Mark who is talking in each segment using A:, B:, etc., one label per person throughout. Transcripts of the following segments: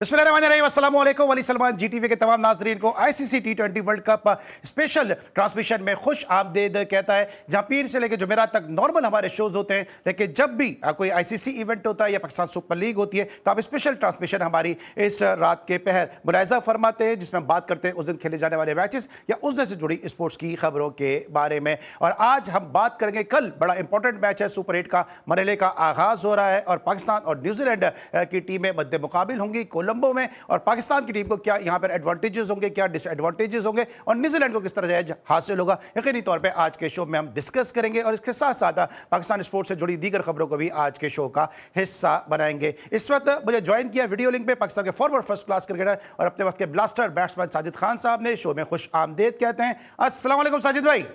A: अस्सलामुअलैकुम वली सलमान जीटीवी के तमाम नाजरीन को आईसीसी टी20 वर्ल्ड कप स्पेशल ट्रांसमिशन में खुश आमदीद कहता है। जहां पीर से लेकर जुमेरात तक नॉर्मल हमारे शोज होते हैं, लेकिन जब भी कोई आईसीसी इवेंट होता है या पाकिस्तान सुपर लीग होती है तो आप स्पेशल ट्रांसमिशन हमारी इस रात के पहर मुलायजा फरमाते हैं, जिसमें हम बात करते हैं उस दिन खेले जाने वाले मैचेस या उस दिन से जुड़ी स्पोर्ट्स की खबरों के बारे में। और आज हम बात करेंगे, कल बड़ा इंपॉर्टेंट मैच है, सुपर 8 का मरहले का आगाज हो रहा है और पाकिस्तान और न्यूजीलैंड की टीमें मद्दे मुकाबिल होंगी कोलंबो में। और पाकिस्तान की टीम को क्या यहां पर एडवांटेजेस होंगे, क्या डिसएडवांटेजेस होंगे और न्यूजीलैंड को किस तरह जय हासिल होगा, यकीनी तौर पे आज के शो में हम डिस्कस करेंगे। और इसके साथ साथ पाकिस्तान स्पोर्ट्स से जुड़ी दीगर खबरों को भी आज के शो का हिस्सा बनाएंगे। इस वक्त मुझे ज्वाइन किया वीडियो लिंक पे पाकिस्तान के फॉरवर्ड फर्स्ट क्लास क्रिकेटर और अपने वक्त के ब्लास्टर बैट्समैन साजिद खान साहब ने। शो में खुश आमदेद कहते हैं। अस्सलाम वालेकुम साजिद भाई।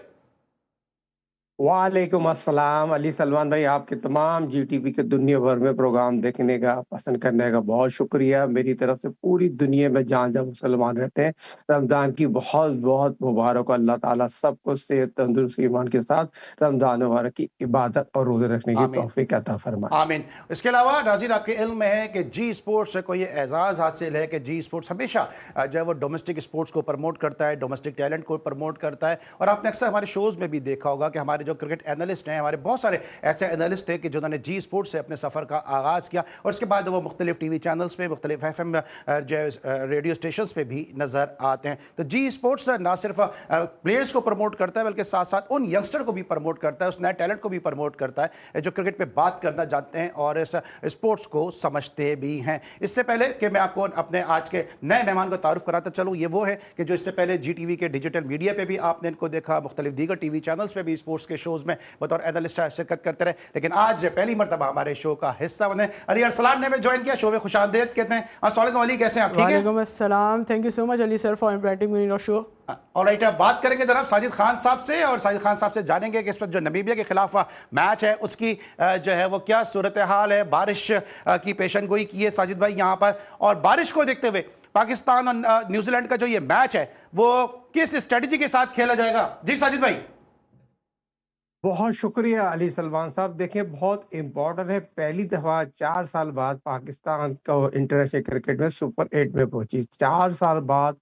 B: वालेकुम अस्सलाम अली सलमान भाई, आपके तमाम जीटीवी के दुनिया भर में प्रोग्राम देखने का पसंद करने का बहुत शुक्रिया। मेरी तरफ से पूरी दुनिया में जहाँ जहाँ मुसलमान रहते हैं रमज़ान की बहुत बहुत मुबारक। अल्लाह ताला सबको सेहत तंदुरुस्ती ईमान के साथ रमज़ान मुबारक की इबादत और रोज़े रखने की तौफीक अता फरमाए।
A: आमीन। इसके अलावा नाज़रीन, आपके इल्म में है कि जी स्पोर्ट्स को ये एजाज़ हासिल है कि जी स्पोर्ट्स हमेशा जो है वो डोमेस्टिक स्पोर्ट्स को प्रमोट करता है, डोमेस्टिक टैलेंट को प्रमोट करता है। और आपने अक्सर हमारे शोज़ में भी देखा होगा कि हमारे जो क्रिकेट एनालिस्ट हैं, हमारे बहुत सारे ऐसे एनालिस्ट हैं कि जिन्होंने जी स्पोर्ट्स से अपने सफ़र का आगाज़ किया और उसके बाद वो मुख्तलिफ टीवी चैनल्स पे, मुख्तलिफ FM जो रेडियो स्टेशन पे भी नज़र आते हैं। तो जी स्पोर्ट्स ना सिर्फ प्लेयर्स को प्रमोट करता है बल्कि साथ साथ उन यंगस्टर को भी प्रमोट करता है, उस नए टैलेंट को भी प्रमोट करता है जो क्रिकेट पे बात करना जानते हैं और इस स्पोर्ट्स को समझते भी हैं। इससे पहले कि मैं आपको अपने आज के नए मेहमान को तारुफ कराता चलूँ, ये वो है कि जो इससे पहले GTV के डिजिटल मीडिया पे भी आपने इनको देखा, मुख्तलिफ दीगर टीवी चैनल्स पे भी स्पोर्ट्स के शोज़ में बतौर एनालिस्ट शिरकत करते रहे, लेकिन आज पहली मरतबा हमारे शो का हिस्सा बने। अली अरसलान ने ज्वाइन किया, शो में खुशामदीद कहते हैं। अस्सलाम वालेकुम अली, कैसे हैं आप? ठीक है, वालेकुम अस्सलाम, thank you so much Ali sir for inviting me in your show. Alright, अब बात करेंगे जनाब साजिद खान साहब से और साजिद खान साहब से जानेंगे कि इस वक्त जो नमीबिया के खिलाफ मैच है उसकी जो है वो क्या सूरत हाल है। बारिश की पेशनगोई की है साजिद भाई यहाँ पर, और बारिश को देखते हुए पाकिस्तान और न्यूजीलैंड का जो ये मैच है वो किस स्ट्रेटजी के साथ खेला जाएगा? जी साजिद भाई।
B: बहुत शुक्रिया अली सलमान साहब। देखिए, बहुत इम्पोर्टेंट है, पहली दफ़ा 4 साल बाद पाकिस्तान का इंटरनेशनल क्रिकेट में सुपर 8 में पहुंची। 4 साल बाद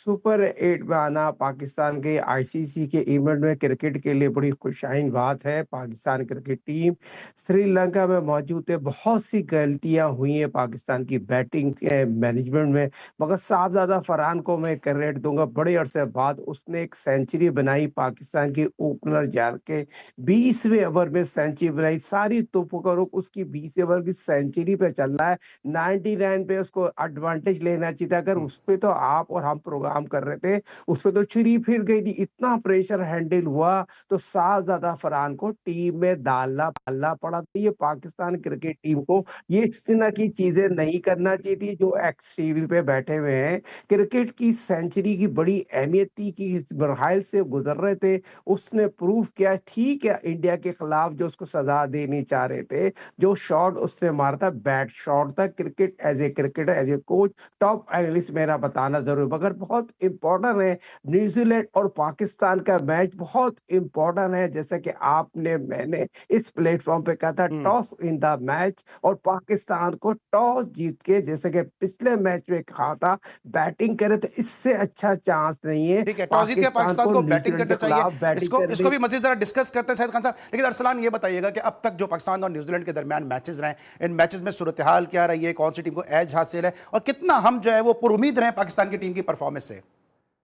B: सुपर 8 में आना पाकिस्तान के आईसीसी के इवेंट में क्रिकेट के लिए बड़ी खुशाइन बात है। पाकिस्तान क्रिकेट टीम श्रीलंका में मौजूद है। बहुत सी गलतियां हुई हैं पाकिस्तान की बैटिंग मैनेजमेंट में, मगर साहबजादा फरहान को मैं क्रेडिट दूंगा, बड़े अरसे बाद उसने एक सेंचुरी बनाई। पाकिस्तान की ओपनर जार के 20वें ओवर में सेंचुरी बनाई। सारी तोपों का रुख उसकी 20 ओवर की सेंचुरी पे चल रहा है। 99 पे उसको एडवांटेज लेना चाहिए था। अगर उस पे तो आप और हम प्रोग्राम कर रहे थे, उस पे तो छुरी फिर गई थी। इतना प्रेशर हैंडल हुआ तो साहबजादा फरहान को टीम में डालना पड़ा। तो ये पाकिस्तान क्रिकेट टीम को ये इस तरह की चीजें नहीं करना चाहिए थी जो एक्स टीवी पे बैठे हुए हैं। क्रिकेट की सेंचुरी की बड़ी अहमियत थी कि इस मरहल से गुजर रहे थे, उसने प्रूव किया। ठीक है, इंडिया के खिलाफ जो उसको सजा देनी चाह रहे थे, जो शॉट उसने मारा था बैट शॉट था। Cricket as a cricketer, as a coach, top analyst मेरा बताना जरूर, मगर बहुत इंपॉर्टेंट है। न्यूजीलैंड और पाकिस्तान का मैच बहुत इंपॉर्टेंट है। जैसा कि आपने मैंने इस प्लेटफॉर्म पे कहा था, टॉस इन द मैच, और पाकिस्तान को टॉस जीत के, जैसे कि पिछले मैच में कहा था, बैटिंग करे तो इससे अच्छा चांस नहीं है।
A: ठीक है, टॉस जीत के पाकिस्तान को बैटिंग करना चाहिए। इसको भी मजीद जरा डिस्कस करते हैं साजिद खान साहब। लेकिन अरसलान, ये बताइएगा कि अब तक जो पाकिस्तान और न्यूजीलैंड के दरमियान मैचेस रहे, इन मैचेस में सूरत हाल क्या रही है, कौन सी टीम को एज हासिल है और कितना हम जो है वो पुरुमीद रहे पाकिस्तान की टीम की परफॉर्मेंस से?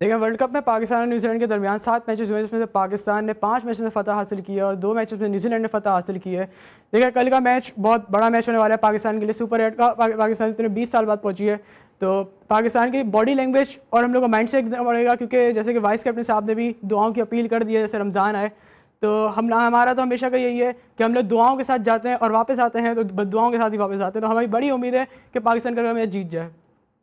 C: देखिए, वर्ल्ड कप में पाकिस्तान और न्यूजीलैंड के दरमियान 7 मैचेस हुए, जिसमें से पाकिस्तान ने 5 मैच में फतह हासिल की है और 2 मैचेस में न्यूजीलैंड ने फतह हासिल की है। देखिए, कल का मैच बहुत बड़ा मैच होने वाला है पाकिस्तान के लिए। सुपर 8 का पाकिस्तान इतने 20 साल बाद पहुंची है, तो पाकिस्तान की बॉडी लैंग्वेज और हम लोग का माइंड सेट बढ़ेगा, क्योंकि जैसे कि वाइस कैप्टन साहब ने भी दुआओं की अपील कर दी है, जैसे रमज़ान आए तो हमारा तो हमेशा का यही है कि हम लोग दुआओं के साथ जाते हैं और वापस आते हैं तो दुआओं के साथ ही वापस आते हैं। तो हमारी बड़ी उम्मीद है कि पाकिस्तान का मैच जीत जाए।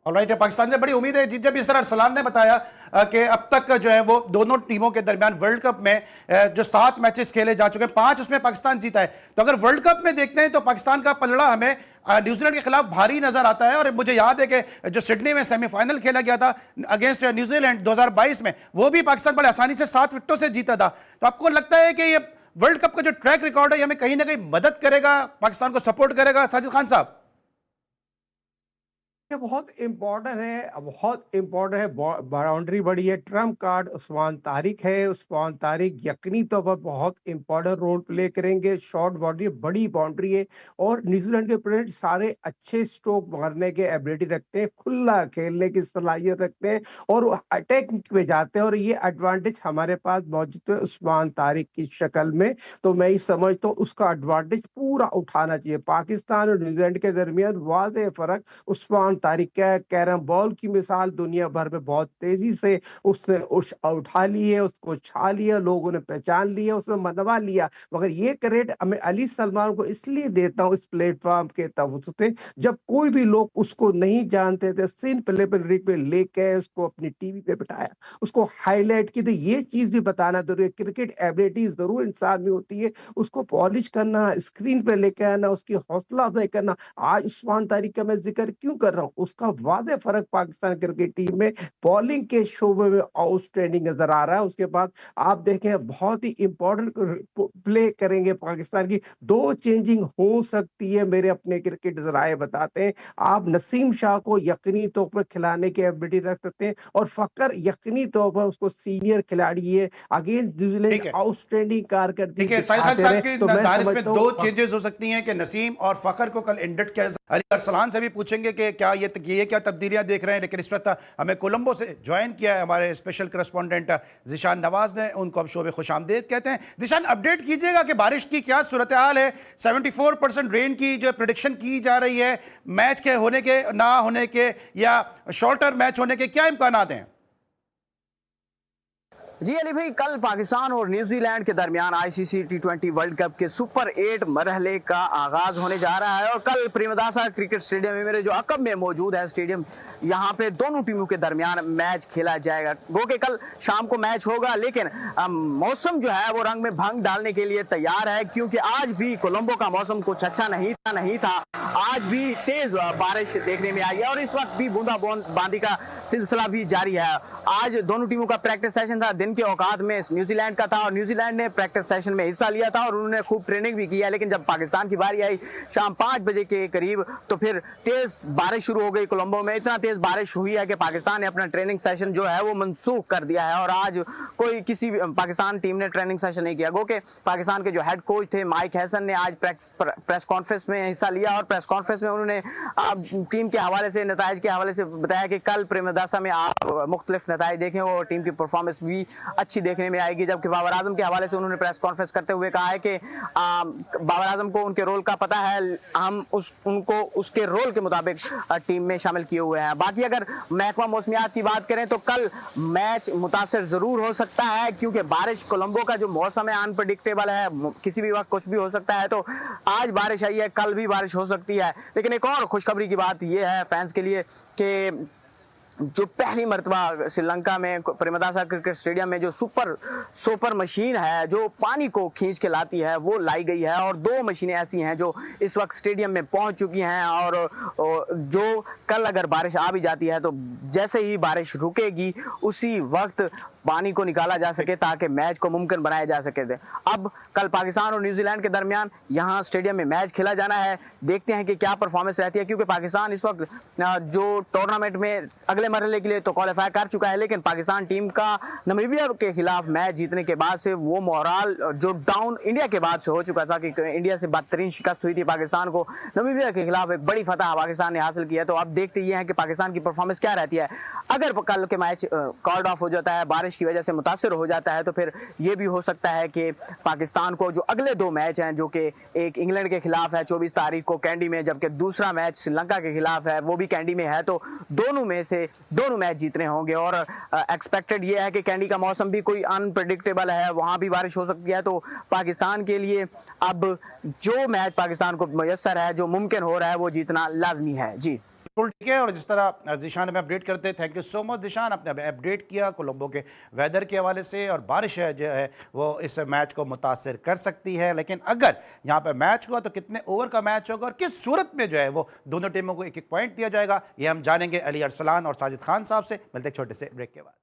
A: ऑलराइट, पाकिस्तान से बड़ी उम्मीद है जीत जाए। इस तरह अरसलान ने बताया कि अब तक जो है वो दोनों टीमों के दरमियान वर्ल्ड कप में जो 7 मैचेस खेले जा चुके हैं, 5 उसमें पाकिस्तान जीता है। तो अगर वर्ल्ड कप में देखते हैं तो पाकिस्तान का पलड़ा हमें न्यूजीलैंड के खिलाफ भारी नजर आता है। और मुझे याद है कि जो सिडनी में सेमीफाइनल खेला गया था अगेंस्ट न्यूजीलैंड 2022 में, वो भी पाकिस्तान बड़े आसानी से 7 विकेटों से जीता था। तो आपको लगता है कि ये वर्ल्ड कप का जो ट्रैक रिकॉर्ड है हमें कहीं ना कहीं मदद करेगा, पाकिस्तान को सपोर्ट करेगा साजिद खान साहब?
B: देखिए बहुत इम्पोर्टेंट है, बाउंड्री बड़ी है, ट्रम्प कार्ड उस्मान तारिक है। उस्मान तारिक यकीनी तौर पर बहुत इम्पोर्टेंट रोल प्ले करेंगे, शॉर्ट बाउंड्री, बड़ी बाउंड्री है। और न्यूजीलैंड के प्लेयर सारे अच्छे स्ट्रोक मारने के एबिलिटी रखते हैं, खुला खेलने की सलाहियत रखते हैं और अटैक पे जाते हैं, और ये एडवांटेज हमारे पास मौजूद है उस्मान तारिक की शक्ल में। तो मैं ये समझता हूँ उसका एडवांटेज पूरा उठाना चाहिए। पाकिस्तान और न्यूजीलैंड के दरमियान वाज़ेह फर्क उस्मान तारिक का है। कैरम बॉल की मिसाल दुनिया भर में बहुत तेजी से उसने उठा ली है, उसको छा लिया, लोगों ने पहचान लिया, उसने मनवा लिया। मगर ये क्रेडिट मैं अली सलमान को इसलिए देता हूँ इस प्लेटफॉर्म के तवसुते, जब कोई भी लोग उसको नहीं जानते थे, सीन प्ले पे लेके उसको अपनी टीवी पे बिठाया, उसको हाईलाइट की। तो ये चीज भी बताना जरूरी है, क्रिकेट एबिलिटी जरूर इंसान में होती है, उसको पॉलिश करना, स्क्रीन पे लेके आना, उसकी हौसला अफजाई करना। आज उस्मान तारिक का मैं जिक्र क्यों कर रहा हूँ, उसका वाज़ेह फर्क पाकिस्तान क्रिकेट टीम में बॉलिंग के शोबे में आउटस्टैंडिंग नजर आ रहा है। उसके बाद आप देखें बहुत ही इंपॉर्टेंट प्ले करेंगे पाकिस्तान की। दो चेंजिंग हो सकती है, मेरे अपने क्रिकेट राय बताते हैं। आप नसीम शाह को यकीनी तौर पर खिलाने की एबिलिटी रख सकते हैं, और फकर यकीनी तौर पर उसको सीनियर खिलाड़ी है, अगेंस्ट न्यूजीलैंड
A: ठीक है,
B: आउटस्टैंडिंग कारकर्दगी
A: ठीक है। साहिल खान
B: दिखाते
A: साहब
B: रहे।
A: की
B: तो मैं
A: दानिश में
B: समझता
A: दो
B: हूँ
A: चेंजेस हो सकती हैं कि नसीम और फखर को कल इंडक्ट किया। अली अरसलान से भी पूछेंगे कि क्या ये क्या तब्दीलियां देख रहे हैं। लेकिन इस वक्त हमें कोलंबो से ज्वाइन किया है हमारे स्पेशल करस्पॉन्डेंट जिशान नवाज ने, उनको हम शोबे खुशामदीद कहते हैं। जिशान, अपडेट कीजिएगा कि बारिश की क्या सूरत हाल है। 74% रेन की जो प्रिडिक्शन की जा रही है, मैच के होने के, ना होने के, या शॉर्टर मैच होने के क्या इम्कान हैं?
D: जी अली भाई, कल पाकिस्तान और न्यूजीलैंड के दरमियान आईसीसी टी20 वर्ल्ड कप के सुपर 8 मरहले का आगाज होने जा रहा है। और कल प्रेमदासा क्रिकेट स्टेडियम में, मेरे जो अकब में मौजूद है स्टेडियम, यहाँ पे दोनों टीमों के दरमियान मैच खेला जाएगा। गो के कल शाम को मैच होगा, लेकिन मौसम जो है वो रंग में भंग डालने के लिए तैयार है, क्योंकि आज भी कोलंबो का मौसम कुछ अच्छा नहीं था। आज भी तेज बारिश देखने में आई है और इस वक्त भी बूंदाबांदी का सिलसिला भी जारी है। आज दोनों टीमों का प्रैक्टिस सेशन था, दिन के औकात में न्यूजीलैंड का था, और न्यूजीलैंड ने प्रैक्टिस सेशन में हिस्सा लिया था और उन्होंने खूब ट्रेनिंग भी किया। लेकिन जब पाकिस्तान की बारी आई शाम 5 बजे के करीब, तो फिर तेज बारिश शुरू हो गई कोलंबो में। इतना तेज बारिश हुई है कि पाकिस्तान ने अपना ट्रेनिंग सेशन जो है वो मनसूख कर दिया है, और आज किसी पाकिस्तान टीम ने ट्रेनिंग सेशन नहीं किया। गो के पाकिस्तान के जो हेड कोच थे माइक हैसन ने आज प्रेस कॉन्फ्रेंस में हिस्सा लिया, और प्रेस कॉन्फ्रेंस में उन्होंने टीम के हवाले से, नताइज के हवाले से बताया कि कल प्रेमदासा में आप मुख्तलिफ नताइज देखें और टीम की परफॉर्मेंस भी अच्छी देखने में आएगी। जबकि बाबर आजम के हवाले से उन्होंने प्रेस कॉन्फ्रेंस करते हुए कहा है कि बाबर आजम को उनके रोल का पता है, हम उनको उसके रोल के मुताबिक टीम में शामिल किए हुए हैं। बाकी अगर महकमा मौसमियात की बात करें तो कल मैच मुतासिर जरूर हो सकता है, क्योंकि बारिश, कोलंबो का जो मौसम है अनप्रेडिक्टेबल है, किसी भी वक्त कुछ भी हो सकता है। तो आज बारिश आई है, कल भी बारिश हो सकती है। लेकिन एक और खुशखबरी की बात यह है फैंस के लिए कि जो पहली मर्तबा श्रीलंका में प्रेमदासा क्रिकेट स्टेडियम में जो सुपर मशीन है जो पानी को खींच के लाती है, वो लाई गई है। और 2 मशीनें ऐसी हैं जो इस वक्त स्टेडियम में पहुंच चुकी हैं, और जो कल अगर बारिश आ भी जाती है तो जैसे ही बारिश रुकेगी उसी वक्त पानी को निकाला जा सके ताकि मैच को मुमकिन बनाया जा सके थे। अब कल पाकिस्तान और न्यूजीलैंड के दरमियान यहाँ स्टेडियम में मैच खेला जाना है, देखते हैं कि क्या परफॉर्मेंस रहती है, क्योंकि पाकिस्तान इस वक्त जो टूर्नामेंट में अगले मरहले के लिए तो क्वालिफाई कर चुका है, लेकिन पाकिस्तान टीम का नामीबिया के खिलाफ मैच जीतने के बाद से वो मोरल जो डाउन इंडिया के बाद से हो चुका था, कि इंडिया से बदतरीन शिकस्त हुई थी पाकिस्तान को, नामीबिया के खिलाफ एक बड़ी फतह पाकिस्तान ने हासिल किया। तो अब देखते ये हैं कि पाकिस्तान की परफॉर्मेंस क्या रहती है। अगर कल के मैच कॉल्ड ऑफ हो जाता है, बारिश की वजह से मुतासिर हो जाता है, तो फिर ये भी हो सकता है कि पाकिस्तान को जो अगले 2 मैच हैं, जो कि एक इंग्लैंड के खिलाफ है 24 तारीख को कैंडी में, जबकि दूसरा मैच श्रीलंका के खिलाफ है वो भी कैंडी में है, तो दोनों में से दोनों मैच जीतने होंगे। और एक्सपेक्टेड ये है कि कैंडी का मौसम भी कोई अनप्रेडिक्टेबल है, वहां भी बारिश हो सकती है। तो पाकिस्तान के लिए अब जो मैच पाकिस्तान को मुयस्सर है, जो मुमकिन हो रहा है, वो जीतना लाजमी है। जी
A: बिल्कुल ठीक है। और जिस तरह जिशान हमें अपडेट करते हैं, thank you so much Zeeshan, आपने अपडेट किया कोलंबो के वेदर के हवाले से। और बारिश है जो है वो इस मैच को मुतासर कर सकती है, लेकिन अगर यहाँ पे मैच हुआ तो कितने ओवर का मैच होगा और किस सूरत में जो है वो दोनों टीमों को एक एक पॉइंट दिया जाएगा, ये हम जानेंगे अली अरसलान और साजिद खान साहब से। मिलते एक छोटे से ब्रेक के बाद।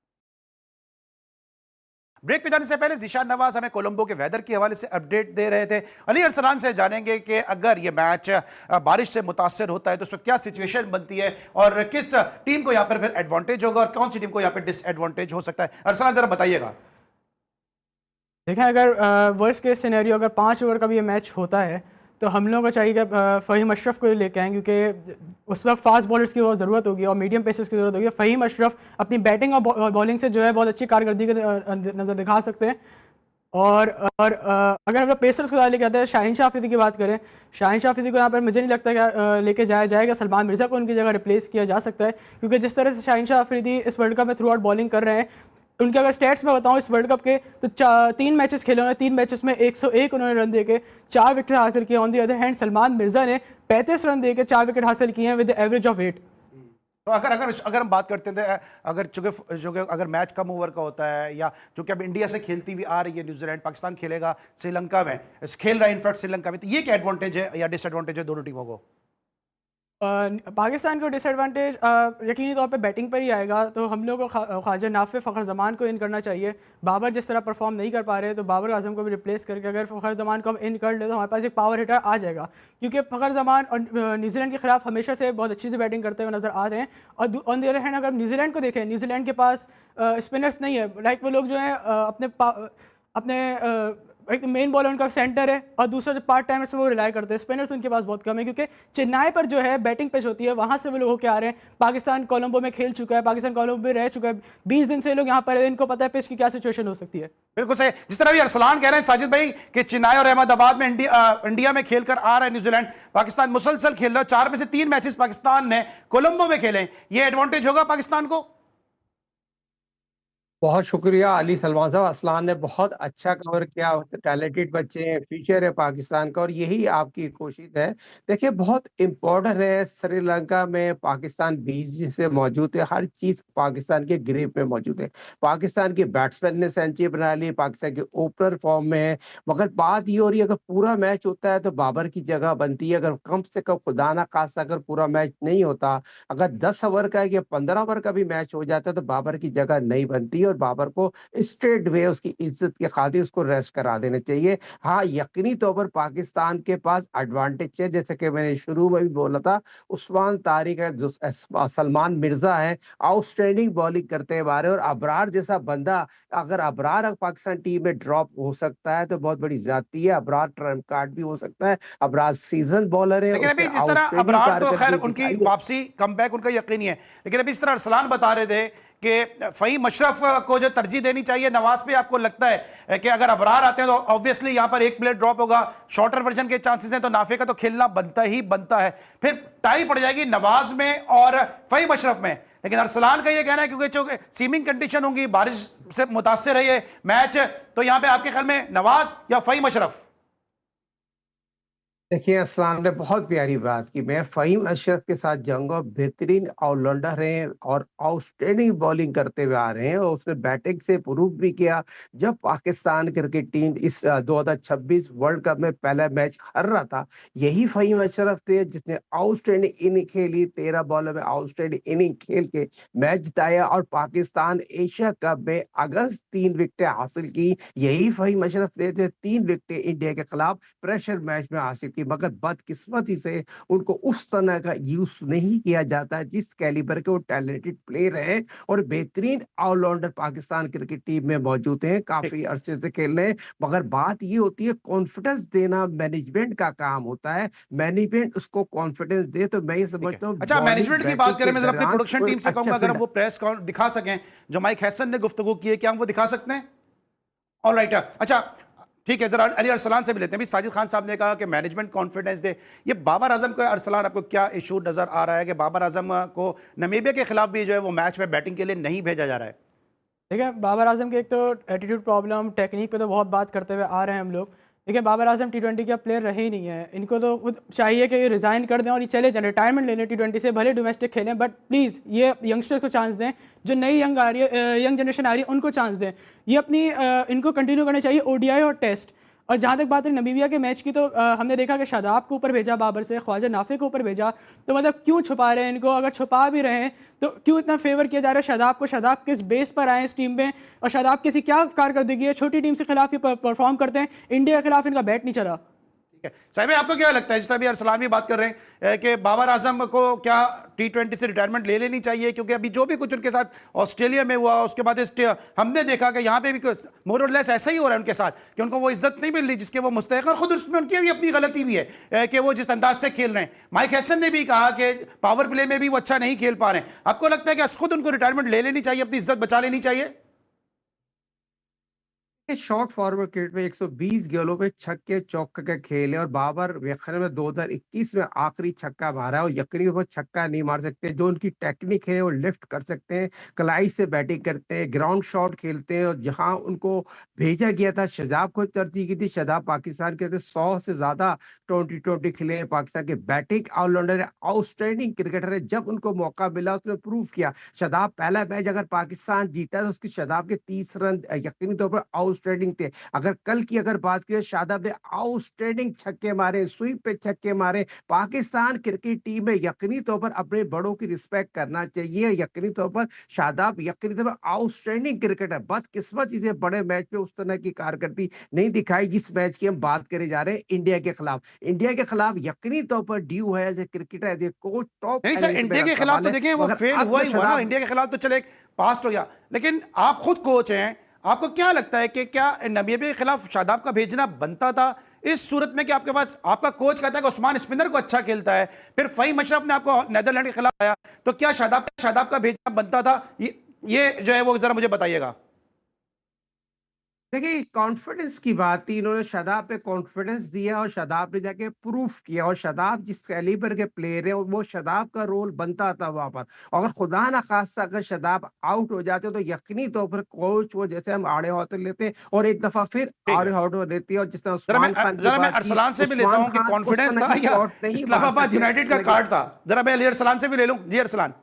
A: ब्रेक पे जाने से पहले ज़िशान नवाज हमें कोलंबो के वेदर के हवाले से अपडेट दे रहे थे। अली अरसलान से जानेंगे कि अगर ये मैच बारिश से मुतासर होता है तो उस वक्त क्या सिचुएशन बनती है और किस टीम को यहाँ पर फिर एडवांटेज होगा और कौन सी टीम को यहाँ पर डिसएडवांटेज हो सकता है। अरसलान जरा बताइएगा।
C: देखें, अगर वर्स्ट केस सिनेरियो अगर 5 ओवर का भी ये मैच होता है तो हम लोगों को चाहिए कि फ़हीम अशरफ को लेके आएँ, क्योंकि उस वक्त फास्ट बॉलर्स की बहुत ज़रूरत होगी और मीडियम पेसर्स की ज़रूरत होगी। फ़हीम अशरफ अपनी बैटिंग और बॉलिंग से जो है बहुत अच्छी कारकर्दगी नज़र दिखा सकते हैं। और अगर हम लोग पेसर्स को लेके आते हैं, शाहीन शाह अफरीदी की बात करें, शाहीन शाह अफरीदी को यहाँ पर मुझे नहीं लगता कि लेके जाया जाएगा। सलमान मिर्ज़ा को उनकी जगह रिप्लेस किया जा सकता है, क्योंकि जिस तरह से शाहीन शाह अफरीदी इस वर्ल्ड कप में थ्रू आउट बॉलिंग कर रहे हैं, उनके अगर स्टैट्स में बताऊं इस वर्ल्ड कप के तो 3 मैचेस खेले उन्होंने, 3 मैचेस में 101 उन्होंने रन देके 4 विकेट हासिल किए। On the other hand Salman Mirza ने 35 रन देके 4 विकेट हासिल किए हैं विद एवरेज ऑफ 8।
A: तो अगर हम बात करते थे, अगर चूंकि अगर मैच कम ओवर का होता है या चूंकि अब इंडिया से खेलती हुई आ रही है न्यूजीलैंड, पाकिस्तान खेलेगा श्रीलंका में, खेल रहा है इनफैक्ट श्रीलंका में, तो ये क्या एडवांटेज है या डिसएडवांटेज है दोनों टीमों को?
C: पाकिस्तान को डिसएडवांटेज यकीनी तौर पे बैटिंग पर ही आएगा। तो हम लोग को ख्वाजा नाफे फ़खर जमान को इन करना चाहिए। बाबर जिस तरह परफॉर्म नहीं कर पा रहे तो बाबर आजम को भी रिप्लेस करके अगर फ़खर जमान को हम इन कर ले तो हमारे पास एक पावर हिटर आ जाएगा, क्योंकि फ़खर जमान और न्यूजीलैंड के खिलाफ हमेशा से बहुत अच्छी से बैटिंग करते हुए नज़र आ रहे हैं। और ऑन द अदर हैंड अगर न्यूजीलैंड को देखें, न्यूजीलैंड के पास स्पिनर्स नहीं है। लाइक वो लोग जो हैं अपने एक मेन बॉलर उनका सेंटर है और दूसरा जो पार्ट टाइमर्स पे वो रिलाई करते हैं। स्पिनर्स उनके पास बहुत कम है, क्योंकि चेन्नई पर जो है बैटिंग पिच होती है, वहाँ से वो लोग होकर आ रहे हैं। पाकिस्तान कोलंबो में खेल चुका है, पाकिस्तान कोलंबो में रह चुका है, 20 दिन से लोग यहाँ पर है, इनको पता है पिच की क्या सिचुएशन हो सकती है।
A: बिल्कुल सही। जिस तरह भी अरसलान कह रहे हैं साजिद भाई कि चेन्नई और अहमदाबाद में इंडिया में खेलकर आ रहा है न्यूजीलैंड, पाकिस्तान मुसलसल खेल रहा है। 4 में से 3 मैचेस पाकिस्तान ने कोलंबो में खेले, ये एडवांटेज होगा पाकिस्तान को?
B: बहुत शुक्रिया अली सलमान साहब। असलान ने बहुत अच्छा कवर किया। टैलेंटेड बच्चे हैं, फ्यूचर है पाकिस्तान का और यही आपकी कोशिश है। देखिए, बहुत इम्पोर्टेंट है। श्रीलंका में पाकिस्तान 20 दिन से मौजूद है, हर चीज पाकिस्तान के ग्रिप में मौजूद है। पाकिस्तान के बैट्समैन ने सेंचुरी बना ली, पाकिस्तान के ओपनर फॉर्म में है। मगर बात ये हो रही है, अगर पूरा मैच होता है तो बाबर की जगह बनती है। अगर कम से कम खुदा ना खासा अगर पूरा मैच नहीं होता, अगर 10 ओवर का या 15 ओवर का भी मैच हो जाता है तो बाबर की जगह नहीं बनती और बाबर को स्ट्रेट वे उसकी इज्जत के खातिर उसको रेस्ट करा देने चाहिए। हाँ, यकीनी तौर पर पाकिस्तान के पास एडवांटेज है, जैसे कि मैंने शुरू में भी बोला था। उस्मान तारिक है, जो सलमान मिर्जा है, आउटस्टैंडिंग बॉलिंग करते हैं बारे। और अबरार जैसा बंदा, अगर अबरार पाकिस्तान टीम में ड्रॉप हो सकता है तो बहुत बड़ी ज्यादती है। अबरार ट्रम्प कार्ड भी हो सकता है। अबरार सीजन बॉलर है।
A: लेकिन अभी जिस तरह अबरार तो खैर उनकी वापसी कमबैक उनका यकीनी है, लेकिन अभी इस तरह अरसलान बता रहे थे कि फ़हीम अशरफ को जो तरजीह देनी चाहिए नवाज पे, आपको लगता है कि अगर अबरार आते हैं तो ऑब्वियसली यहां पर एक प्लेयर ड्रॉप होगा, शॉर्टर वर्जन के चांसेस हैं, तो नाफे का तो खेलना बनता ही बनता है, फिर टाई पड़ जाएगी नवाज में और फ़हीम अशरफ में। लेकिन अरसलान का ये कहना है क्योंकि जो सीमिंग कंडीशन होंगी, बारिश से मुतासर है ये मैच, तो यहां पर आपके ख्याल में नवाज या फ़हीम अशरफ?
B: देखिए, असलान ने बहुत प्यारी बात की। मैं फ़हीम अशरफ के साथ जाऊंगा। बेहतरीन ऑलराउंडर हैं और आउटस्टैंडिंग बॉलिंग करते हुए आ रहे हैं और उसने बैटिंग से प्रूव भी किया। जब पाकिस्तान क्रिकेट टीम इस 2026 वर्ल्ड कप में पहला मैच हार रहा था, यही फ़हीम अशरफ थे जिसने आउटस्टैंडिंग इनिंग खेली। 13 बॉलों में आउटस्टैंडिंग इनिंग खेल के मैच जिताया और पाकिस्तान एशिया कप में अगस्त 3 विकेटें हासिल की। यही फ़हीम अशरफ थे जो 3 विकेटें इंडिया के खिलाफ प्रेशर मैच में हासिल की। मगर बदकिस्मती से उनको उस तरह का यूज नहीं किया जाता है जिस कैलिबर के वो टैलेंटेड प्लेयर हैं और बेहतरीन ऑलराउंडर पाकिस्तान क्रिकेट टीम में मौजूद हैं, काफी अरसे से खेल रहे हैं। मगर बात ये होती है, कॉन्फिडेंस देना मैनेजमेंट का काम होता है। मैनेजमेंट उसको कॉन्फिडेंस दे तो मैं ये समझता हूँ।
A: अच्छा, मैनेजमेंट की बात करें, मैं जरा अपनी प्रोडक्शन टीम से कहूंगा अगर हम वो प्रेस दिखा सकें जो माइक हैसन ने गुफ्तगू की है, क्या हम वो दिखा सकते हैं? ऑलराइट, अच्छा ठीक है, जरा अली अरसलान से भी लेते हैं। भी साजिद खान साहब ने कहा कि मैनेजमेंट कॉन्फिडेंस दे, ये बाबर आजम का, अरसलान आपको क्या इशू नजर आ रहा है कि बाबर आजम को नमीबिया के खिलाफ भी जो है वो मैच में बैटिंग के लिए नहीं भेजा जा रहा है?
C: देखिए, बाबर आजम के एक तो एटीट्यूड प्रॉब्लम, टेक्निक पे तो बहुत बात करते हुए आ रहे हैं हम लोग, लेकिन बाबर आजम T20 का प्लेयर रहे ही नहीं है। इनको तो खुद चाहिए कि ये रिज़ाइन कर दें और ये चले जाएं, रिटायरमेंट ले लें T20 से, भले डोमेस्टिक खेलें, बट प्लीज़ ये यंगस्टर्स को चांस दें, जो नई यंग आ रही है, यंग जनरेशन आ रही है, उनको चांस दें। ये अपनी इनको कंटिन्यू करना चाहिए ODI और टेस्ट। और जहाँ तक बात है नमीबिया के मैच की, तो हमने देखा कि शादाब को ऊपर भेजा बाबर से, ख्वाजा नाफे को ऊपर भेजा, तो मतलब क्यों छुपा रहे हैं इनको? अगर छुपा भी रहे हैं तो क्यों इतना फेवर किया जा रहा है शादाब को? शादाब किस बेस पर आए इस टीम में, और शादाब किसी क्या कारकर्दगी है? छोटी टीम से खिलाफ ये परफॉर्म करते हैं, इंडिया के खिलाफ इनका बैट नहीं चला।
A: ठीक है साहिब, आपको क्या लगता है, जिस तरह भी अरसलान भी बात कर रहे हैं कि बाबर आजम को क्या T20 से रिटायरमेंट ले लेनी चाहिए? क्योंकि अभी जो भी कुछ उनके साथ ऑस्ट्रेलिया में हुआ, उसके बाद हमने देखा कि यहाँ पे भी मोर और लेस ऐसा ही हो रहा है उनके साथ कि उनको वो इज्जत नहीं मिल रही जिसके वो मुस्तहिक, और खुद उसमें उनकी भी अपनी गलती भी है कि वो जिस अंदाज से खेल रहे हैं। माइक हैसन ने भी कहा कि पावर प्ले में भी वो अच्छा नहीं खेल पा रहे हैं। आपको लगता है कि खुद उनको रिटायरमेंट ले लेनी चाहिए, अपनी इज्जत बचा लेनी चाहिए?
B: शॉर्ट फॉरवर्ड क्रिकेट में 120 गेंदों पे छक्के चौके का खेल है, और बाबर मेरे में 2021 में आखिरी छक्का मारा है, और यकीनी वो छक्का नहीं मार सकते। जो उनकी टेक्निक है वो लिफ्ट कर सकते हैं, कलाई से बैटिंग करते हैं, ग्राउंड शॉट खेलते हैं। और जहां उनको भेजा गया था, शादाब को तरजीह की थी। शादाब पाकिस्तान के 100 से ज्यादा T20 खेले हैं, पाकिस्तान के बैटिंग ऑलराउंडर है, आउटस्टैंडिंग क्रिकेटर है। जब उनको मौका मिला उसने प्रूव किया। शादाब पहला मैच अगर पाकिस्तान जीता तो उसकी शादाब के 30 रन यकीनी तौर पर आउटस्टैंडिंग थे। अगर कल की अगर बात करें, शादाब ने आउटस्टैंडिंग छक्के मारे, स्वीप पे छक्के मारे। पाकिस्तान क्रिकेट टीम में यकीनी तौर पर अपने बड़ों की रिस्पेक्ट करना चाहिए। यकीनी तौर पर शादाब यकीनी तौर पर आउटस्टैंडिंग क्रिकेटर। बदकिस्मती से बड़े मैच में उस तरह की कारकर्दगी नहीं दिखाई जिस मैच की हम बात करे जा रहे हैं इंडिया के खिलाफ। इंडिया के खिलाफ यकीनी तौर पर ड्यू है as a cricketer, as a coach, top
A: नहीं सर, इंडिया के खिलाफ तो देखें वो फेल हुआ ही हुआ ना। इंडिया के खिलाफ तो चले पास्ट हो गया, लेकिन आप खुद कोच हैं, आपको क्या लगता है कि क्या नामीबिया के खिलाफ शादाब का भेजना बनता था इस सूरत में कि आपके पास आपका कोच कहता है कि उस्मान स्पिनर को अच्छा खेलता है, फिर फहीम अशरफ ने आपको नेदरलैंड के खिलाफ आया, तो क्या शादाब का भेजना बनता था? ये जो है वो जरा मुझे बताइएगा।
B: देखिए, कॉन्फिडेंस की बात थी। इन्होंने शादाब पे कॉन्फिडेंस दिया और शादाब ने जाके प्रूफ किया। और शादाब जिस कैलिबर के प्लेयर है, वो शादाब का रोल बनता था वहां पर। अगर खुदा ना खास्ता अगर शादाब आउट हो जाते तो यकीनी तौर पर कोच वो जैसे हम आड़े हाथों लेते और एक दफा फिर
A: ठीक
B: आड़े
A: है,
B: हाथों लेती। और जिस तरह
A: जरा
B: उस्मान खान की
A: जरा मैं
B: बात की,
A: अरसलान से भी लेता
B: उस्मान
A: हूं कि
B: खान उस
A: कॉन्फिडेंस
B: तरह
A: था
B: की
A: या
B: शॉट नहीं मार
A: इस्लामाबाद
B: सकते,
A: यूनाइटेड का
B: लेकिन
A: कार्ड था। जरा मैं अली अरसलान से भी ले लूं। जी अरसलान।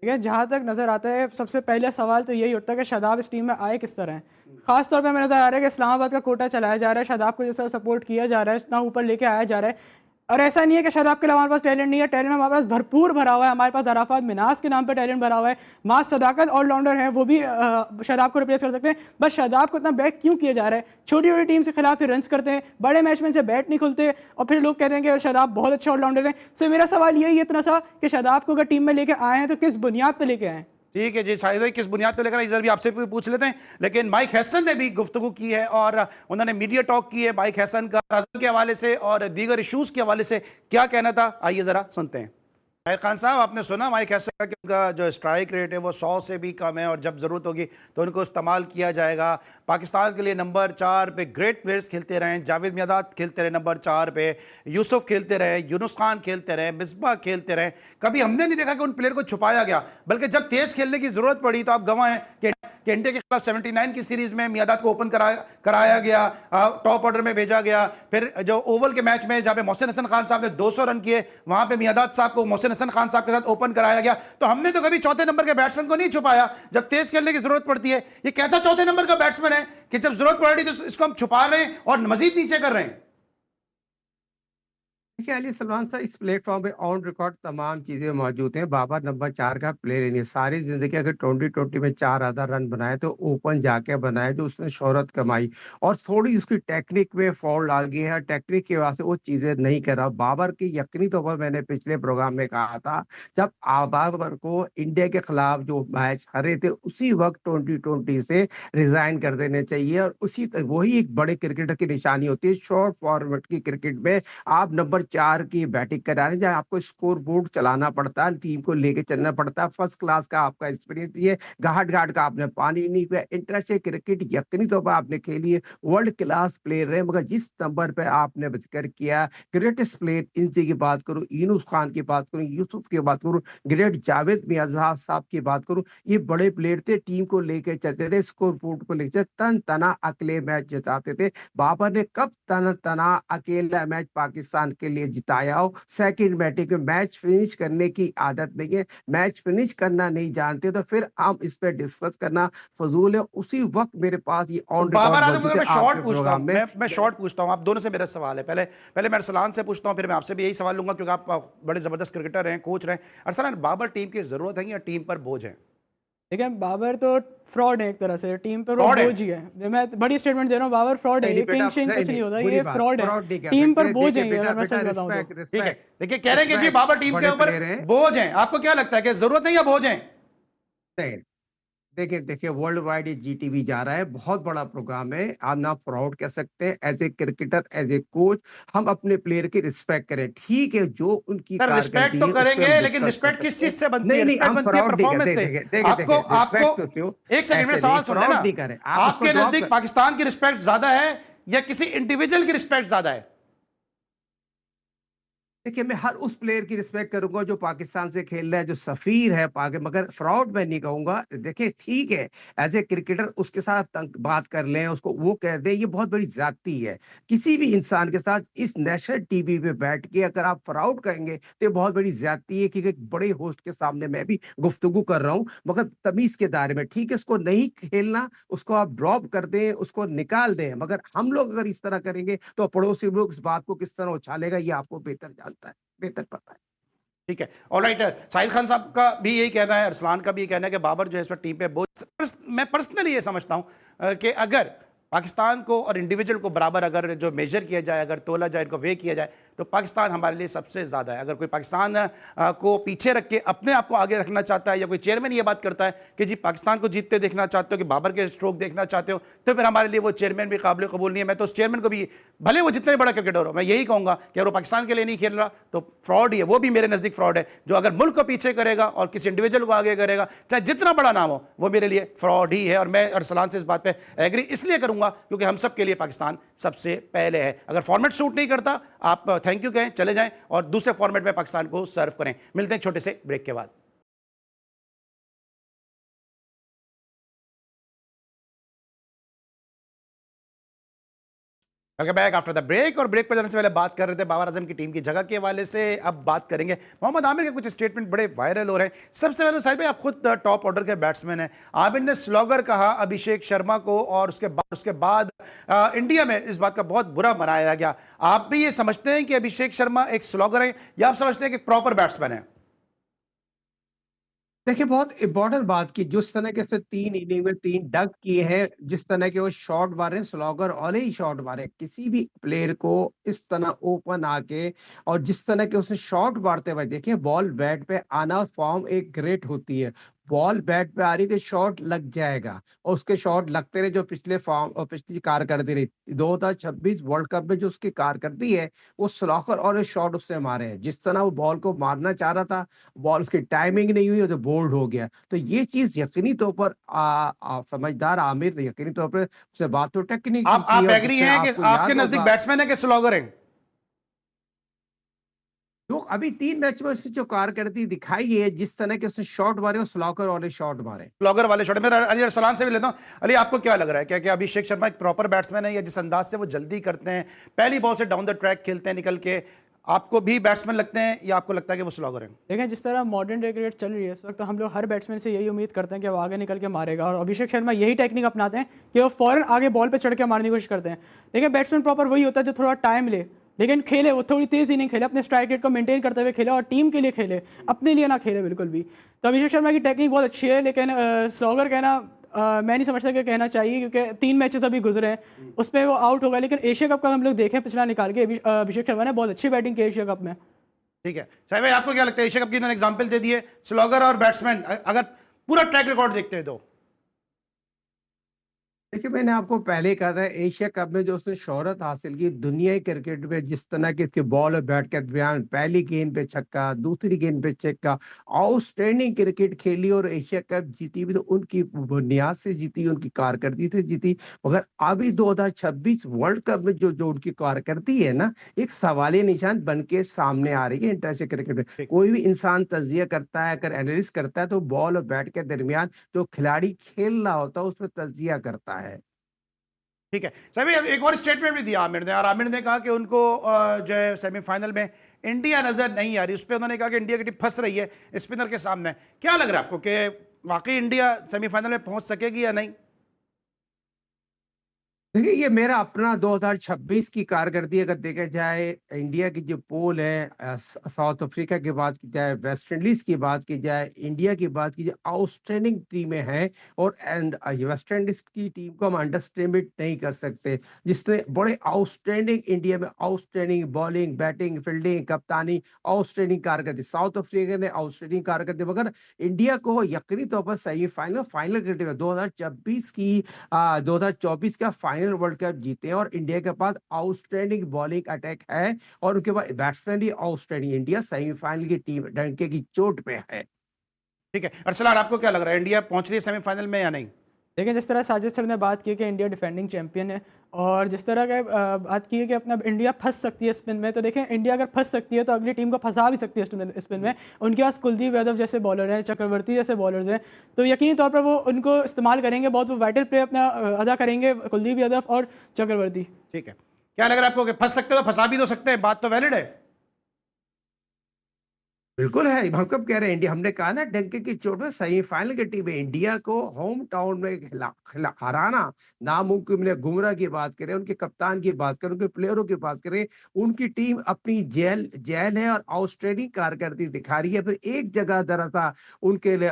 C: ठीक है, जहाँ तक नज़र आता है, सबसे पहले सवाल तो यही उठता है कि शादाब इस टीम में आए किस तरह हैं। खास तौर पे हमें नज़र आ रहा है कि इस्लामाबाद का कोटा चलाया जा रहा है, शादाब को जैसा सपोर्ट किया जा रहा है, इतना ऊपर लेके आया जा रहा है। और ऐसा नहीं है कि शादाब के अलावा हमारे पास टैलेंट नहीं है, टैलेंट हमारे पास भरपूर भरा हुआ है। हमारे पास अराफात मिनाज के नाम पर टैलेंट भरा हुआ है, मास सदाकत ऑलराउंडर हैं, वो भी शादाब को रिप्लेस कर सकते हैं। बस शादाब को इतना बैक क्यों किया जा रहा है? छोटी छोटी टीम से खिलाफ रन करते हैं, बड़े मैच में से बैट नहीं खुलते, और फिर लोग कहते हैं कि शादाब बहुत अच्छा ऑलराउंडर है। सो मेरा सवाल यही है इतना सा कि शादाब को अगर टीम में लेकर आए हैं तो किस बुनियाद पर लेके आए हैं?
A: ठीक है जी शाहिद भाई, किस बुनियाद पर लेकर इधर भी आपसे भी पूछ लेते हैं। लेकिन माइक हैसन ने भी गुफ्तगू की है और उन्होंने मीडिया टॉक की है। माइक हैसन का आजम के हवाले से और दीगर इशूज के हवाले से क्या कहना था, आइए जरा सुनते हैं। शाहिद खान साहब, आपने सुना माइक हैसन का कि उनका जो स्ट्राइक रेट है वो 100 से भी कम है और जब ज़रूरत होगी तो उनको इस्तेमाल किया जाएगा। पाकिस्तान के लिए नंबर 4 पे ग्रेट प्लेयर्स खेलते रहे, जावेद मियादाद खेलते रहे नंबर 4 पे, यूसुफ खेलते रहे, यूनुस खान खेलते रहे, मिसबा खेलते रहे। कभी हमने नहीं देखा कि उन प्लेयर को छुपाया गया, बल्कि जब तेज खेलने की जरूरत पड़ी तो आप गवाह हैं कि इंडिया के खिलाफ 79 की सीरीज में मियादाद को ओपन कराया गया, टॉप ऑर्डर में भेजा गया। फिर जो ओवल के मैच में जहाँ पे मोहसिन हसन खान साहब ने 200 रन किए, वहां पे मियादाद साहब को मोहसिन हसन खान साहब के साथ ओपन कराया गया। तो हमने तो कभी चौथे नंबर के बैट्समैन को नहीं छुपाया जब तेज खेलने की जरूरत पड़ती है। ये कैसा चौथे नंबर का बैट्समैन है कि जब जरूरत पड़ रही तो इसको हम छुपा रहे हैं और मजीद नीचे कर रहे हैं?
B: देखिए, अली सलमान साहब, इस प्लेटफॉर्म पे ऑन रिकॉर्ड तमाम चीजें मौजूद हैं। बाबर नंबर 4 का प्लेयर नहीं है। सारी जिंदगी अगर 2020 में 4,000 रन बनाए तो ओपन जाके बनाए, जो उसने शोहरत कमाई। और थोड़ी उसकी टेक्निक में फॉल्ट आ गई है, टेक्निक की वजह से वो चीजें नहीं कर रहा। बाबर की यकीनी तौर पर मैंने पिछले प्रोग्राम में कहा था, जब बाबर को इंडिया के खिलाफ जो मैच हारे थे उसी वक्त 2020 से रिजाइन कर देने चाहिए। और वही एक बड़े क्रिकेटर की निशानी होती है। शॉर्ट फॉर्मेट की क्रिकेट में आप नंबर 4 की बैटिंग करा रहे हैं, जहाँ आपको स्कोर बोर्ड चलाना पड़ता है, टीम को लेके चलना पड़ता है। फर्स्ट क्लास का आपका एक्सपीरियंस ये, घाट घाट का आपने पानी नहीं पिया। इंटरनेशनल क्रिकेट यकीनी तौर पर आपने खेली है, वर्ल्ड क्लास प्लेयर रहे। मगर जिस नंबर पे आपने जिक्र किया, ग्रेटेस्ट प्लेयर, इनसे की बात करूं, यूनुस खान की बात करूं, यूसुफ की बात करूं, ग्रेट जावेद मियादाद साहब की बात करूं, ये बड़े प्लेयर थे, टीम को लेके चलते थे, स्कोर बोर्ड को लेकर तन तना अकेले मैच जिताते थे। बाबर ने कब तन तना अकेला मैच पाकिस्तान के लिए लिए जिताया हो, सेकंड बैटिंग में मैच फिनिश करने की आदत नहीं है, मैच फिनिश करना नहीं जानते, तो फिर हम इस पे डिस्कस करना फजूल है। उसी वक्त मेरे पास ये
A: तो
B: ऑन
A: बाबर
B: रिकॉर्ड
A: आजम को
B: मौजूद है
A: मैं शॉर्ट
B: आपके
A: पूछता
B: प्रोग्राम
A: हूं,
B: में।
A: मैं शॉर्ट पूछता हूं, आप दोनों से मेरा सवाल है। पहले पहले मैं अरसलान से पूछता हूं, फिर मैं आपसे भी यही सवाल लूंगा क्योंकि आप बड़े जबरदस्त क्रिकेटर हैं, कोच रहे हैं। अरसलान, बाबर टीम की जरूरत है या टीम पर बोझ है?
C: देखिए बाबर तो फ्रॉड है एक तरह से, टीम पर वो
A: फ्रॉड है?
C: बोझ ही है। मैं बड़ी स्टेटमेंट दे रहा हूँ, बाबर फ्रॉड है,
B: नहीं
C: ये
B: नहीं बेटा,
C: किंग शिंग
B: नहीं
C: कुछ
B: नहीं,
C: नहीं होता,
B: बुरी
C: ये
B: बात,
C: फ्रॉड है,
B: फ्रॉड नहीं कह
C: टीम पर
B: सकते।
C: बोझ
B: देखिए
C: है ये,
B: बेटा,
C: अगर मैं
B: बेटा
C: सच बताऊँ तो।
B: रिस्पेक्ट,
A: ठीक है,
B: रिस्पेक्ट,
A: देखिए कह रहे हैं कि जी
B: रिस्पेक्ट,
A: बाबर टीम के
B: बड़े
A: ऊपर
B: प्लेयर हैं।
A: बोझ है। आपको क्या लगता है कि जरूरत है या बोझ है?
B: नहीं, देखिए देखिए, वर्ल्ड वाइड ये जीटीवी जा रहा है, बहुत बड़ा प्रोग्राम है, आप ना प्राउड कह सकते हैं। As a cricketer, as a coach, हम अपने प्लेयर की रिस्पेक्ट करें, ठीक है, जो उनकी
A: सर रिस्पेक्ट
B: कारकर्दगी
A: तो
B: है उस पर
A: करेंगे,
B: हम
A: लेकिन
B: डिस्कस कर
A: रिस्पेक्ट किस
B: सकते
A: चीज
B: हैं।
A: से बनती है?
B: नहीं नहीं,
A: रिस्पेक्ट
B: हम
A: बनती है
B: प्राउड नहीं
A: परफॉर्मेंस
B: करते।
A: से।
B: देखिए देखिए
A: आपको
B: देखिए,
A: आपको
B: रिस्पेक्ट तो क्यों,
A: एक सेकंड में
B: ऐसे नहीं,
A: सवाल सुन
B: प्राउड
A: लेना।
B: नहीं करें आप, उसको
A: आपके
B: ड्रॉप
A: नजदीक
B: कर।
A: पाकिस्तान की रिस्पेक्ट ज्यादा है या किसी इंडिविजुअल की रिस्पेक्ट ज्यादा है?
B: देखिए, मैं हर उस प्लेयर की रिस्पेक्ट करूंगा जो पाकिस्तान से खेल रहा है, जो सफीर है पाक, मगर फ्रॉड मैं नहीं कहूंगा। देखिए ठीक है, एज ए क्रिकेटर उसके साथ बात कर लें, उसको वो कह दें, ये बहुत बड़ी ज्यादती है। किसी भी इंसान के साथ इस नेशनल टीवी पे बैठ के अगर आप फ्रॉड कहेंगे तो ये बहुत बड़ी ज्यादती है कि एक बड़े होस्ट के सामने मैं भी गुफ्तगू कर रहा हूँ, मगर तमीज के दायरे में। ठीक है, उसको नहीं खेलना, उसको आप ड्रॉप कर दें, उसको निकाल दें, मगर हम लोग अगर इस तरह करेंगे तो पड़ोसी लोग इस बात को किस तरह उछालेगा, ये आपको बेहतर जानता है, बेहतर पता है।
A: ठीक है, ऑलराइट। साहिल खान साहब का भी यही कहना है, अरसलान का भी यही कहना है कि बाबर जो है इस वक्त टीम पे बोझ। मैं पर्सनली ये समझता हूं कि अगर पाकिस्तान को और इंडिविजुअल को बराबर अगर जो मेजर किया जाए, अगर तोला जाए, इनको वे किया जाए, तो पाकिस्तान हमारे लिए सबसे ज़्यादा है। अगर कोई पाकिस्तान को पीछे रख के अपने आप को आगे रखना चाहता है, या कोई चेयरमैन ये बात करता है कि जी पाकिस्तान को जीतते देखना चाहते हो, कि बाबर के स्ट्रोक देखना चाहते हो, तो फिर हमारे लिए वो चेयरमैन भी काबिल कबूल नहीं है। मैं तो उस चेयरमैन को भी, भले वो जितने बड़ा क्रिकेटर हो, मैं यही कहूँगा कि अगर वो पाकिस्तान के लिए नहीं खेल रहा तो फ्रॉड ही है। वो भी मेरे नज़दीक फ्रॉड है। जो अगर मुल्क को पीछे करेगा और किसी इंडिविजुअल को आगे करेगा, चाहे जितना बड़ा नाम हो, वो मेरे लिए फ्रॉड ही है। और मैं अरसलान से इस बात पर एग्री इसलिए करूँगा क्योंकि हम सब के लिए पाकिस्तान सबसे पहले है। अगर फॉर्मेट सूट नहीं करता, आप थैंक यू कहें, चले जाएं और दूसरे फॉर्मेट में पाकिस्तान को सर्व करें। मिलते हैं एक छोटे से ब्रेक के बाद। Welcome back after the break. और ब्रेक पर जाने से पहले बात कर रहे थे बाबर आजम की टीम की जगह के हवाले से। अब बात करेंगे मोहम्मद आमिर के कुछ स्टेटमेंट बड़े वायरल हो रहे हैं। सबसे पहले साहिब भाई, आप खुद टॉप ऑर्डर के बैट्समैन हैं। आमिर ने स्लॉगर कहा अभिषेक शर्मा को, और उसके बाद इंडिया में इस बात का बहुत बुरा मनाया गया। आप भी ये समझते हैं कि अभिषेक शर्मा एक स्लॉगर है, या आप समझते हैं कि प्रॉपर बैट्समैन है?
B: देखिए, बहुत इंपॉर्टेंट बात की, जिस तरह के से 3 इनिंग में 3 डक किए हैं, जिस तरह के वो शॉट मारे, स्लॉगर वाले ही शॉट मारे। किसी भी प्लेयर को इस तरह ओपन आके और जिस तरह के उसने शॉट मारते हुए, देखिए बॉल बैट पे आना फॉर्म एक ग्रेट होती है। बॉल बैट पे आ रही तो शॉट लग जाएगा, और उसके शॉट लगते रहे, जो पिछले फॉर्म और पिछली कारकर्दी रही 2026 वर्ल्ड कप में जो उसकी कारकर्दी है, वो स्लॉगर और शॉट उससे मारे हैं। जिस तरह वो बॉल को मारना चाह रहा था, बॉल उसकी टाइमिंग नहीं हुई, तो बोल्ड हो गया। तो ये चीज यकीनी तौर पर समझदार आमिर ने यकीनी तौर पर उससे बात तो टेक्निक की
A: आप
B: और
A: एग्री
B: जिससे
A: हैं कि
B: आपको
A: आपके
B: याद
A: नजदीक
B: होगा,
A: बैट्समैन है कि स्लॉगर है?
B: जो अभी 3 मैच में उसने जो कारकर्दी दिखाई है, जिस तरह के उसने शॉट मारे, वो स्लॉगर वाले शॉट मारे।
A: स्लॉगर वाले शॉट। मेरा अली अरसलान से भी लेता हूं। अली, आपको क्या लग रहा है, क्या अभिषेक शर्मा एक प्रॉपर बैट्समैन है, या जिस अंदाज से वो जल्दी करते हैं, पहली बॉल से डाउन द ट्रैक खेलते हैं निकल के, आपको भी बैट्समैन लगते हैं, या आपको लगता है कि वो स्लॉगर है?
C: देखें जिस तरह मॉडर्न डे क्रिकेट चल रही है इस वक्त, तो हम लोग हर बैट्समैन से यही उम्मीद करते हैं कि वो आगे निकल के मारेगा, और अभिषेक शर्मा यही टेक्निक अपनाते हैं कि वो फौरन आगे बॉल पे चढ़ के मारने की कोशिश करते हैं। देखिए बैट्समैन प्रॉपर वही होता है जो थोड़ा टाइम ले, लेकिन खेले, वो थोड़ी तेज इनिंग खेले, अपने स्ट्राइक रेट को मेंटेन करते हुए खेले, और टीम के लिए खेले, अपने लिए ना खेले बिल्कुल भी। तो अभिषेक शर्मा की टेक्निक बहुत अच्छी है, लेकिन स्लॉगर कहना मैं नहीं समझता कि कहना चाहिए, क्योंकि 3 मैचेस अभी गुजरे हैं, उसमें वो आउट हो गया। लेकिन एशिया कप का हम लोग देखें पिछला निकाल के, अभिषेक शर्मा ने बहुत अच्छी बैटिंग की एशिया कप में।
A: ठीक है साहिब भाई, आपको क्या लगता है? एशिया कप की इन्होंने एग्जाम्पल दे दिए, स्लॉगर और बैट्समैन, अगर पूरा ट्रैक रिकॉर्ड देखते हैं तो।
B: देखिए, मैंने आपको पहले ही कहा था, एशिया कप में जो उसने शोहरत हासिल की दुनिया क्रिकेट में, जिस तरह की इसके बॉल और बैट के दरमियान पहली गेंद पे छक्का, दूसरी गेंद पे छक्का, आउटस्टैंडिंग क्रिकेट खेली और एशिया कप जीती भी, तो उनकी बुनियाद से जीती, उनकी कारकर्दी से जीती। मगर अभी 2026 वर्ल्ड कप में जो जो उनकी कारकर्दी है ना, एक सवालिया निशान बन के सामने आ रही है इंटरनेशनल क्रिकेट में।
A: ठीक।
B: कोई भी इंसान तजिया करता है, अगर एनालिस करता है, तो बॉल और बैट के दरमियान जो खिलाड़ी खेल रहा होता है उस पर तजिया करता है।
A: ठीक है सभी। एक और स्टेटमेंट भी दिया आमिर ने, और आमिर ने कहा कि उनको जो है सेमीफाइनल में इंडिया नजर नहीं आ रही। उस पर उन्होंने कहा कि इंडिया की टीम फंस रही है स्पिनर के सामने। क्या लग रहा है आपको कि वाकई इंडिया सेमीफाइनल में पहुंच सकेगी या नहीं?
B: देखिए, ये मेरा अपना 2026 की कारकर्दगी अगर देखा जाए, इंडिया की जो पोल है, साउथ अफ्रीका की बात की जाए, वेस्ट इंडीज की बात की जाए, इंडिया की बात की जाए, आउटस्टैंडिंग टीमें हैं। और वेस्ट इंडीज की टीम को हम अंडरस्टिमेट नहीं कर सकते, जिसने बड़े आउटस्टैंडिंग, इंडिया में आउटस्टैंडिंग बॉलिंग, बैटिंग, फील्डिंग, कप्तानी, आउटस्टैंडिंग कारकर्दगी। साउथ अफ्रीका ने आउटस्टैंडिंग कारकर्दगी, मगर इंडिया को यकीनी तौर पर सेमीफाइनल फाइनल क्रिकेट में 2026 की 2024 का फाइनल वर्ल्ड कप जीते हैं। और इंडिया के पास आउटस्टैंडिंग बॉलिंग अटैक है, और उनके पास बैट्समैन भी आउटस्टैंडिंग। इंडिया सेमीफाइनल की टीम डंके की चोट पे है।
A: ठीक है अरसलान, आपको क्या लग रहा है, इंडिया पहुंच रही है सेमीफाइनल में या नहीं?
C: देखिए, जिस तरह साजिद सर ने बात की कि इंडिया डिफेंडिंग चैंपियन है, और जिस तरह का बात की है कि अपना इंडिया फंस सकती है स्पिन में, तो देखें इंडिया अगर फंस सकती है तो अगली टीम को फंसा भी सकती है स्पिन में। उनके पास कुलदीप यादव जैसे बॉलर हैं, चक्रवर्ती जैसे बॉलर्स हैं, तो यकीनी तौर पर वो उनको इस्तेमाल करेंगे, बहुत वो वाइटल प्ले अपना अदा करेंगे कुलदीप यादव और चक्रवर्ती।
A: ठीक है, क्या लग रहा है आपको कि फंस सकते हो? तो फंसा भी तो सकते हैं, बात तो वैलिड है।
B: बिल्कुल है, हम कब कह रहे हैं इंडिया, हमने कहा ना डंके की चोट में सेमीफाइनल की टीम है। इंडिया को होम टाउन में हराना नामुमकिन है। बुमराह की बात करें, उनके कप्तान की बात करें, उनके प्लेयरों की बात करें, उनकी टीम अपनी जेल जेल है और आउटस्टैंडिंग कारकर्दगी दिखा रही है। फिर एक जगह जरा सा उनके लिए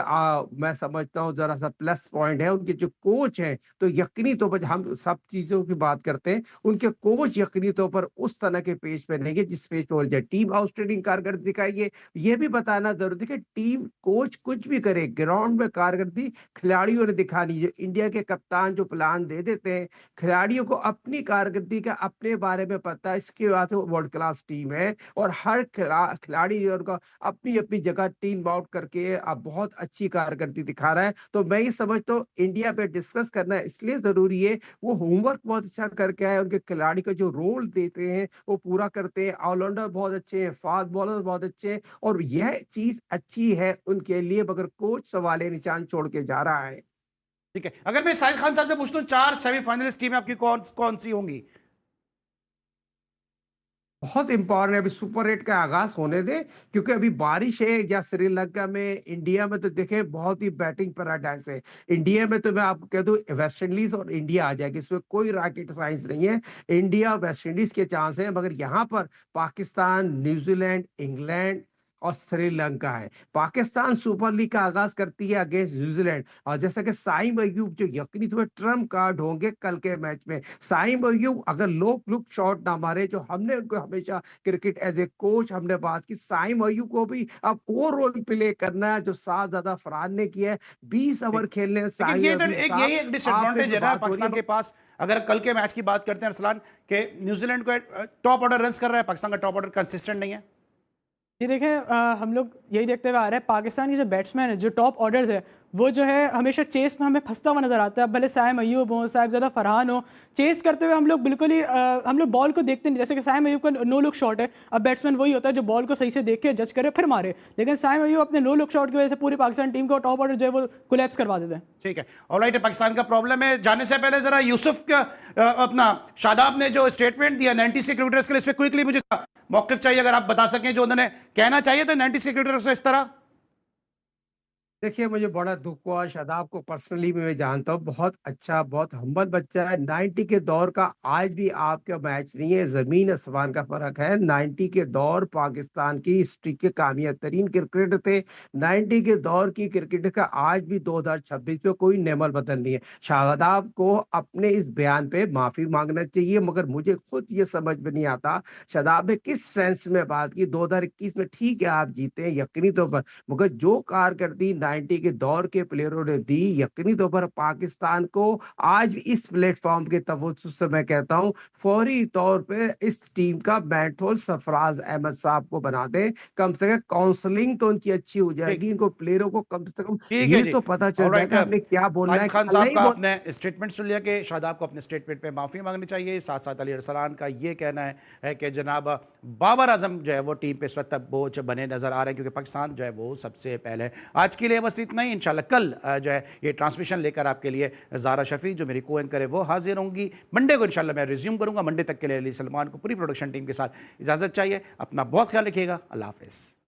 B: मैं समझता हूँ जरा सा प्लस पॉइंट है, उनके जो कोच हैं। तो यकीनी तौर पर हम सब चीजों की बात करते हैं, उनके कोच यकीनी तौर पर उस तरह के पेज पे नहीं है जिस पेज पे वो जाए। टीम आउटस्टैंडिंग कारकर्दगी दिखाई है, ये भी बताना जरूरी है कि टीम कोच कुछ भी करे, ग्राउंड में कारकर्दगी खिलाड़ियों ने दिखानी। जो इंडिया के कप्तान जो प्लान दे देते हैं, खिलाड़ियों को अपनी कारकर्दगी का अपने बारे में पता है, इसके बाद वो वर्ल्ड क्लास टीम है। और हर खिलाड़ी जो है उनका अपनी अपनी जगह टीम आउट करके अब बहुत अच्छी कारकर्दगी दिखा रहा है। तो मैं ये समझता हूँ इंडिया पे डिस्कस करना इसलिए जरूरी है, वो होमवर्क बहुत अच्छा करके आए, उनके खिलाड़ी का जो रोल देते हैं वो पूरा करते हैं। ऑलराउंडर बहुत अच्छे हैं, फास्ट बॉलर बहुत अच्छे हैं, और यह चीज अच्छी है उनके लिए, मगर कोच सवाल निशान छोड़ के जा रहा है।
A: ठीक है, अगर मैं साहिद खान साहब से पूछता हूँ, 4 सेमीफाइनलिस्ट टीमें आपकी कौन कौन सी होंगी?
B: बहुत इंपॉर्टेंट है, अभी सुपर 8 का आगाज होने दें, क्योंकि अभी बारिश है या श्रीलंका में। इंडिया में तो देखें बहुत ही बैटिंग पैराडाइज है। इंडिया में तो मैं आपको कह दूं वेस्ट इंडीज और इंडिया आ जाएगी, इसमें कोई रॉकेट साइंस नहीं है। इंडिया वेस्ट इंडीज के चांस है, मगर यहाँ पर पाकिस्तान, न्यूजीलैंड, इंग्लैंड और श्रीलंका है। पाकिस्तान सुपर लीग का आगाज करती है अगेंस्ट न्यूजीलैंड, और जैसा कि साइम अयूब जो यकीनी तौर पर ट्रम्प कार्ड होंगे कल के मैच में। साइम अयूब अगर लो लुक शॉट ना मारे, जो हमने उनको हमेशा क्रिकेट एज ए कोच हमने बात की, साइम अयूब को भी अब वो रोल प्ले करना है जो साहजादा फरहान ने किया है। 20 ओवर खेलने
A: लेकिन
B: साइम
A: ये तो
B: अयूब
A: एक
B: साहब,
A: यही एक
B: आप पे
A: डिसएडवांटेज
B: जो
A: है ना
B: बात हो रही
A: पाकिस्तान के
B: है,
A: पास। अगर कल के मैच की बात करते हैं अरसलान, के न्यूजीलैंड को टॉप ऑर्डर रन्स कर रहा है, पाकिस्तान का टॉप ऑर्डर कंसिस्टेंट नहीं है।
C: ये देखें, हम लोग यही देखते हुए आ रहे हैं, पाकिस्तान के जो बैट्समैन है, जो टॉप ऑर्डर्स है, वो जो है हमेशा चेस में हमें फंसता हुआ नजर आता है। अब भले साइम अयूब हो, साहिबजादा फरहान हो, चेस करते हुए हम लोग बिल्कुल ही हम लोग बॉल को देखते नहीं। जैसे कि साइम अयूब का नो लुक शॉट है, अब बैट्समैन वही होता है जो बॉल को सही से देख के जज करे फिर मारे, लेकिन साइम अयूब अपने नो लुक शॉट की वजह से पूरी पाकिस्तान टीम को टॉप ऑर्डर जो है वो कोलैप्स करवा देते हैं।
A: ठीक है, ऑलराइट, पाकिस्तान का प्रॉब्लम है। जाने से पहले जरा यूसुफ का अपना शादाब ने जो स्टेटमेंट दिया 96 क्रिकेटर्स के लिए, इस पे क्विकली मुझे मौकिफ चाहिए, अगर आप बता सकें जो उन्होंने कहना चाहिए था 96 क्रिकेटर्स से इस तरह।
B: देखिए, मुझे बड़ा दुख हुआ। शादाब को पर्सनली मैं जानता हूँ, बहुत अच्छा, बहुत हम्बल बच्चा है। 90 के दौर का आज भी आपका मैच नहीं है, जमीन आसमान का फर्क है। 90 के दौर पाकिस्तान की हिस्ट्री के कामयाब तरीन क्रिकेट थे। 90 के दौर की क्रिकेट का आज भी 2026 में कोई नेमल बदल नहीं है। शादाब को अपने इस बयान पे माफी मांगना चाहिए, मगर मुझे खुद ये समझ में नहीं आता शादाब ने किस सेंस में बात की। 2021 में ठीक है आप जीते हैं यकीनी तौर पर, मगर जो कारकर्दगी 90 के दौर के प्लेयरों ने दी, यकीनी तौर पर पाकिस्तान को आज भी इस प्लेटफॉर्म के तवज्जुह से मैं कहता हूं फौरी तौर पे इस टीम का मेंटोर सरफराज अहमद साहब को बना दें। कम से कम काउंसलिंग तो उनकी अच्छी हो
A: ठीक,
B: जाएगी, इनको प्लेयरों को कम से कम
A: ठीक है
B: ये
A: जी।
B: तो पता चल
A: ऑलराइट,
B: जाएगा हमने क्या बोलना
A: साहिद
B: है,
A: खान
B: क्या
A: साहब
B: नहीं
A: का
B: बोलना।
A: आपने स्टेटमेंट सुन लिया कि शादाब को अपने स्टेटमेंट पे माफी मांगनी चाहिए। साथ साथ अली अरसलान का ये कहना है कि जनाब बाबर आजम जो है वो टीम पे इस वक्त बोझ बने नजर आ रहे हैं, क्योंकि पाकिस्तान जो है वो सबसे पहले। आज के लिए लिए बस इतना ही। इंशाल्लाह कल जो है ये ट्रांसमिशन लेकर आपके लिए ज़ारा शफी जो मेरी को एंकर है वो हाजिर होंगी। मंडे को इंशाल्लाह मैं रिज्यूम करूंगा। मंडे तक के लिए अली सलमान को पूरी प्रोडक्शन टीम के साथ इजाज़त चाहिए। अपना बहुत ख्याल रखिएगा। अल्लाह हाफ़िज़।